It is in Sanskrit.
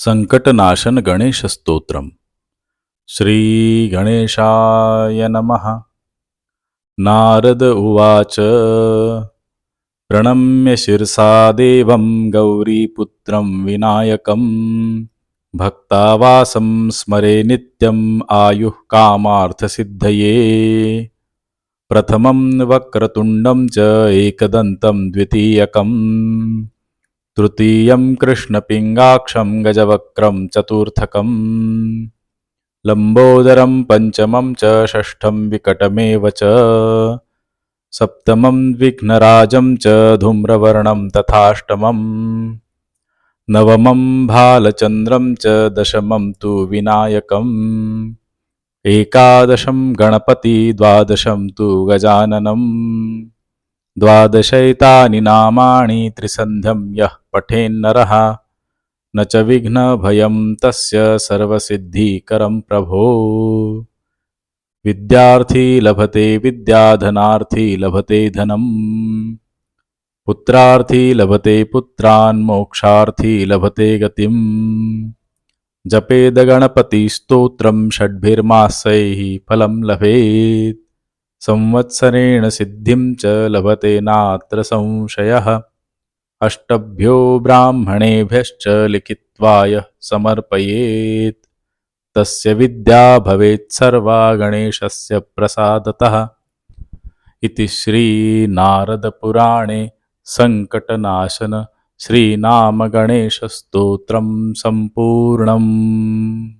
संकटनाशन गणेश स्तोत्रम. श्री गणेशाय नमः. नारद उवाच प्रणम्य शिरसा देवं गौरीपुत्रं विनायकं भक्तावासं स्मरे नित्यम् आयुः कामार्थसिद्धये. प्रथमं वक्रतुण्डं च एकदन्तं द्वितीयकम् तृतीयं कृष्णपिङ्गाक्षं गजवक्त्रं चतुर्थकम् लम्बोदरं पञ्चमं च षष्ठं विकटमेव च सप्तमं विघ्नराजं च धूम्रवर्णं तथाष्टमम् नवमं भालचन्द्रं च दशमं तु विनायकम् एकादशं गणपति द्वादशं तु गजाननम् द्वादशैतानि नामानि त्रिसन्ध्यं यः पठेन्नरः न च विघ्नभयं तस्य सर्वसिद्धिकरं प्रभो. विद्यार्थी लभते विद्या धनार्थी लभते धनम् पुत्रार्थी लभते पुत्रान् मोक्षार्थी लभते गतिम्. जपेद गणपतिस्तोत्रं षड्भिर्मासैः फलं लभेत् संवत्सरेण सिद्धिं च लभते नात्र संशयः. अष्टभ्यो ब्राह्मणेभ्यश्च लिखित्वा यः समर्पयेत् तस्य विद्या भवेत् सर्वा गणेशस्य प्रसादतः. इति श्रीनारदपुराणे संकटनाशन श्रीनामगणेशस्तोत्रं सम्पूर्णम्.